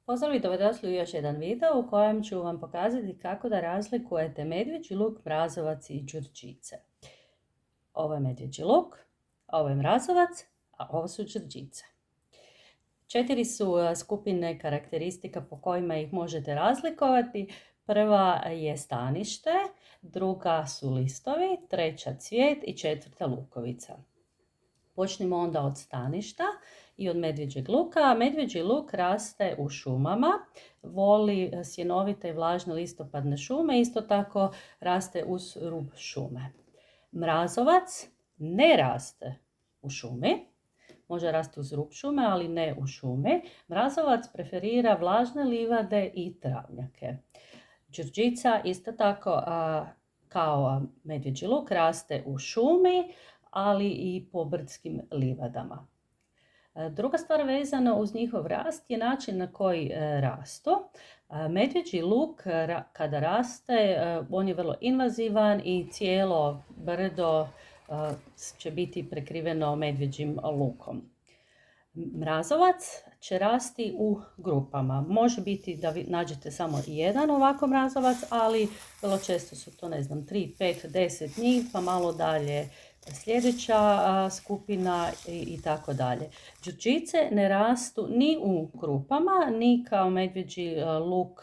Pozdrav i dobrodošli u još jedan video u kojem ću vam pokazati kako da razlikujete medvjeđi luk, mrazovac i đurđice. Ovo je medvjeđi luk, ovo je mrazovac, a ovo su đurđice. 4 su skupine karakteristika po kojima ih možete razlikovati. Prva je stanište, druga su listovi, treća cvijet i četvrta lukovica. Počnimo onda od staništa i od medvjeđeg luka. Medvjeđi luk raste u šumama, voli sjenovite i vlažne listopadne šume, isto tako raste uz rub šume. Mrazovac ne raste u šumi, može rasti uz rub šume, ali ne u šumi. Mrazovac preferira vlažne livade i travnjake. Đurđica isto tako kao medvjeđi luk raste u šumi, ali i po brdskim livadama. Druga stvar vezana uz njihov rast je način na koji rastu. Medvjeđi luk kada raste, on je vrlo invazivan i cijelo brdo će biti prekriveno medvjeđim lukom. Mrazovac će rasti u grupama. Može biti da vi nađete samo jedan ovako mrazovac, ali vrlo često su to 3, 5, 10 njih, pa malo dalje sljedeća skupina i tako dalje. Đurđice ne rastu ni u grupama, ni kao medvjeđi luk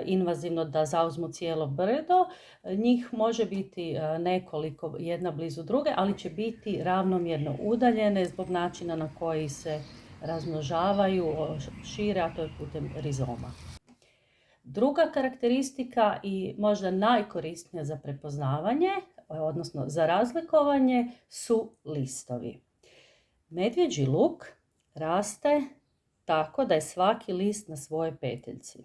invazivno da zauzmu cijelo brdo. Njih može biti nekoliko jedna blizu druge, ali će biti ravnomjerno udaljene zbog načina na koji se razmnožavaju, šire, a to je putem rizoma. Druga karakteristika i možda najkorisnija za prepoznavanje, odnosno za razlikovanje, su listovi. Medvjeđi luk raste tako da je svaki list na svojoj peteljci.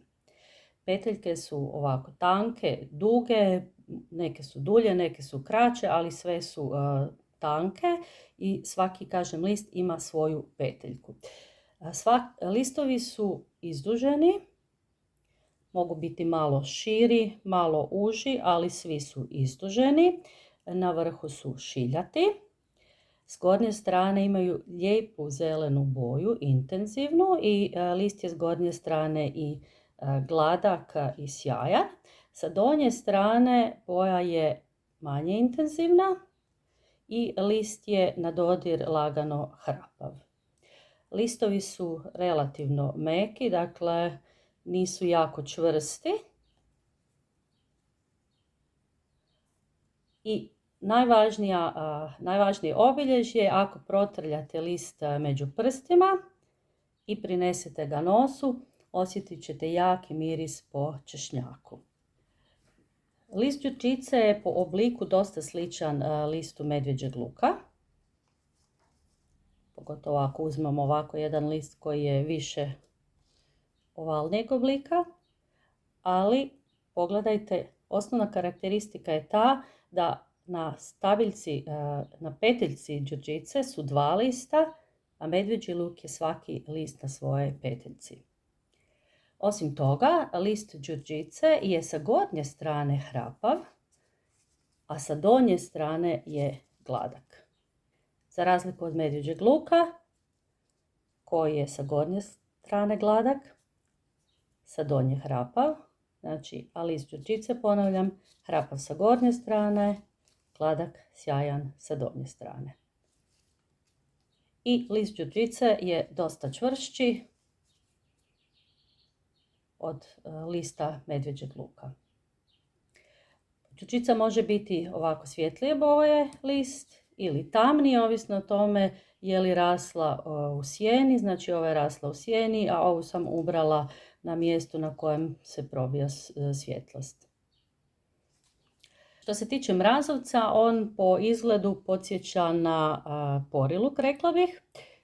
Peteljke su ovako tanke, duge, neke su dulje, neke su kraće, ali sve su tanke i svaki, list ima svoju peteljku. Listovi su izduženi, mogu biti malo širi, malo uži, ali svi su izduženi. Na vrhu su šiljati. S gornje strane imaju lijepu zelenu boju, intenzivnu, i list je s gornje strane i gladak i sjajan. Sa donje strane boja je manje intenzivna i list je na dodir lagano hrapav. Listovi su relativno meki, dakle nisu jako čvrsti. I najvažnije obilježje, ako protrljate list među prstima i prinesete ga nosu, osjetit ćete jaki miris po češnjaku. List đurđice je po obliku dosta sličan listu medvjeđeg luka. Pogotovo ako uzmemo ovako jedan list koji je više ovalnijeg oblika. Ali pogledajte, osnovna karakteristika je ta da na peteljci đurđice su 2 lista, a medvjeđi luk je svaki list na svojoj peteljci. Osim toga, list đurđice je sa gornje strane hrapav, a sa donje strane je gladak. Za razliku od medvjeđeg luka, koji je sa gornje strane gladak, sa donje hrapav, a list đurđice, ponavljam, hrapav sa gornje strane, gladak, sjajan sa donje strane. I list đurđice je dosta čvršći od lista medvjeđeg luka. Đurđica može biti ovako svjetlije boje list ili tamniji, ovisno o tome je li rasla u sjeni, ova je rasla u sjeni, a ovu sam ubrala na mjestu na kojem se probija svjetlost. Što se tiče mrazovca, on po izgledu podsjeća na poriluk, rekla bih.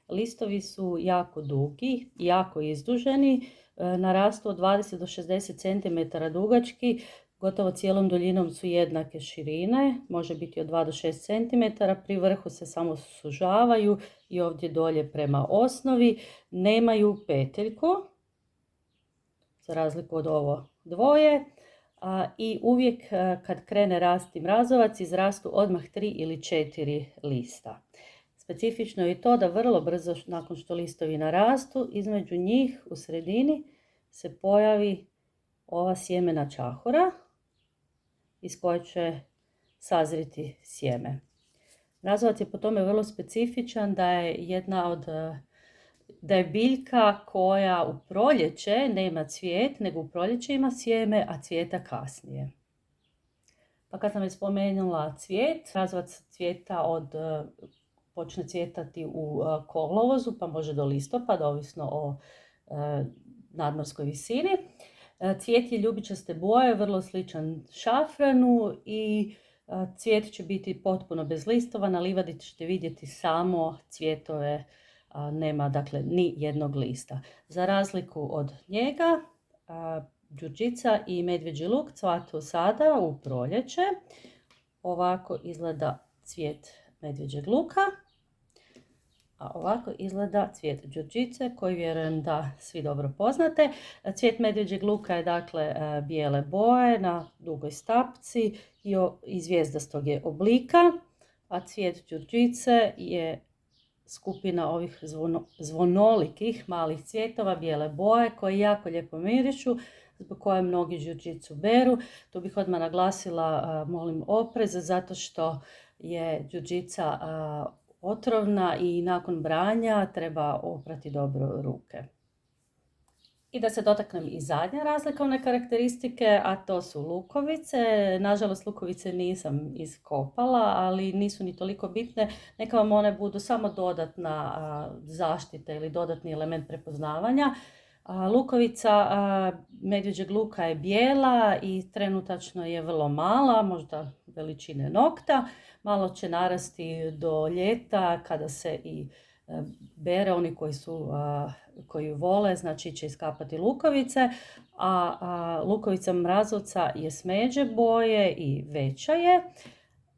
Listovi su jako dugi, jako izduženi, narastu od 20 do 60 cm dugački, gotovo cijelom duljinom su jednake širine, može biti od 2 do 6 cm, pri vrhu se samo sužavaju i ovdje dolje prema osnovi, nemaju peteljku, za razliku od ovo dvoje, i uvijek kad krene rasti mrazovac izrastu odmah 3 ili 4 lista. Specifično je to da vrlo brzo nakon što listovi narastu, između njih u sredini se pojavi ova sjemena čahura iz koje će sazriti sjeme. Mrazovac je po tome vrlo specifičan da je biljka koja u proljeće nema cvijet, nego u proljeće ima sjeme, a cvijeta kasnije. Pa kad sam već spomenula cvijet, mrazovac počne cvjetati u kolovozu, pa može do listopada, ovisno o nadmorskoj visini. Cvijet je ljubičaste boje, vrlo sličan šafranu i cvijet će biti potpuno bez listova. Na livadi ćete vidjeti samo cvjetove, nema dakle ni jednog lista. Za razliku od njega, đurđica i medvjeđi luk cvatu sada u proljeće. Ovako izgleda cvijet medvjeđeg luka, a ovako izgleda cvijet đurđice koji vjerujem da svi dobro poznate. Cvijet medvjeđeg luka je dakle bijele boje na dugoj stapci i zvijezdastog je oblika, a cvijet đurđice je skupina ovih zvonolikih malih cvjetova bijele boje koje jako lijepo mirišu, zbog koje mnogi đurđicu beru. Tu bih odmah naglasila, molim oprez, zato što je đurđica otrovna i nakon branja treba oprati dobro ruke. I da se dotaknem i zadnje razlikovne karakteristike, a to su lukovice. Nažalost, lukovice nisam iskopala, ali nisu ni toliko bitne. Neka vam one budu samo dodatna zaštita ili dodatni element prepoznavanja. Lukovica medvjeđeg luka je bijela i trenutačno je vrlo mala, možda veličine nokta. Malo će narasti do ljeta kada se i bere, oni koji vole, znači će iskapati lukovice, a lukovica mrazovca je smeđe boje i veća je,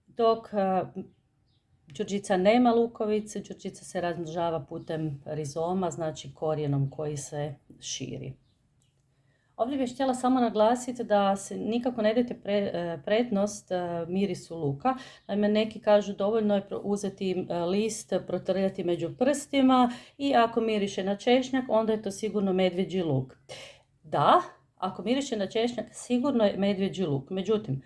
dok đurđica nema lukovice, đurđica se razmnožava putem rizoma, znači korijenom koji se širi. Ovdje bih htjela samo naglasiti da se nikako ne dajte prednost mirisu luka. Naime, neki kažu dovoljno je uzeti list, protrljati među prstima i ako miriše na češnjak, onda je to sigurno medvjeđi luk. Da, ako miriše na češnjak, sigurno je medvjeđi luk. Međutim,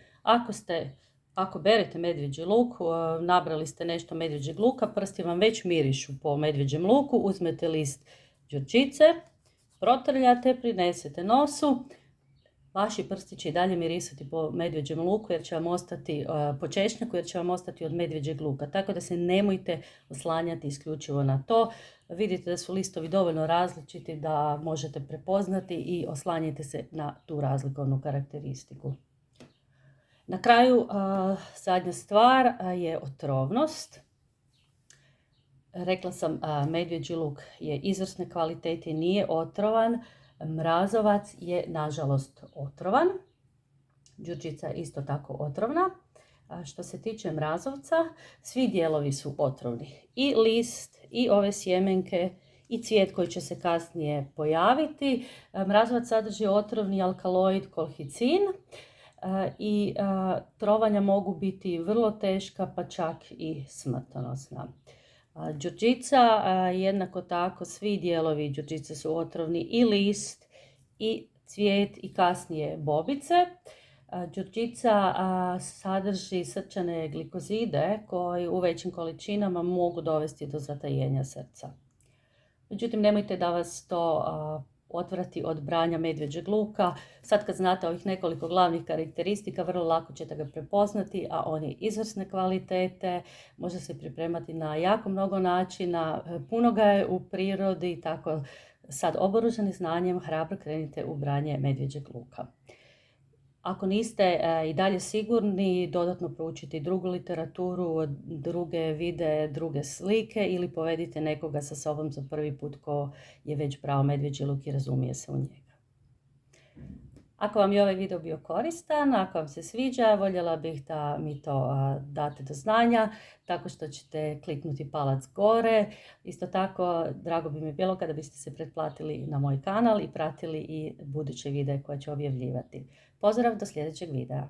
ako berete medvjeđi luk, nabrali ste nešto medvjeđeg luka, prsti vam već mirišu po medvjeđem luku, uzmete list đurđice, protrljate, prinesete nosu, vaši prsti će i dalje mirisati po medvjeđem luku jer će vam ostati po češnjaku, jer će vam ostati od medvjeđeg luka. Tako da se nemojte oslanjati isključivo na to. Vidite da su listovi dovoljno različiti da možete prepoznati i oslanjajte se na tu razlikovnu karakteristiku. Na kraju, zadnja stvar je otrovnost. Rekla sam, medvjeđi luk je izvrsne kvalitete i nije otrovan. Mrazovac je, nažalost, otrovan. Đurđica je isto tako otrovna. Što se tiče mrazovca, svi dijelovi su otrovni. I list, i ove sjemenke, i cvijet koji će se kasnije pojaviti. Mrazovac sadrži otrovni alkaloid kolhicin. I trovanja mogu biti vrlo teška, pa čak i smrtonosna. Đurđica, jednako tako, svi dijelovi đurđice su otrovni, i list, i cvijet, i kasnije bobice. Đurđica sadrži srčane glikozide koji u većim količinama mogu dovesti do zatajenja srca. Međutim, nemojte da vas to odvrati od branja medvjeđeg luka. Sad kad znate ovih nekoliko glavnih karakteristika, vrlo lako ćete ga prepoznati, a on je izvrsne kvalitete, može se pripremati na jako mnogo načina, puno ga je u prirodi, tako sad oboružani znanjem hrabro krenite u branje medvjeđeg luka. Ako niste i dalje sigurni, dodatno proučite drugu literaturu, druge videe, druge slike ili povedite nekoga sa sobom za prvi put ko je već brao medvjeđi luk i razumije se u njega. Ako vam je ovaj video bio koristan, ako vam se sviđa, voljela bih da mi to date do znanja tako što ćete kliknuti palac gore. Isto tako, drago bi mi bilo kada biste se pretplatili na moj kanal i pratili i buduće videe koje ću objavljivati. Pozdrav do sljedećeg videa.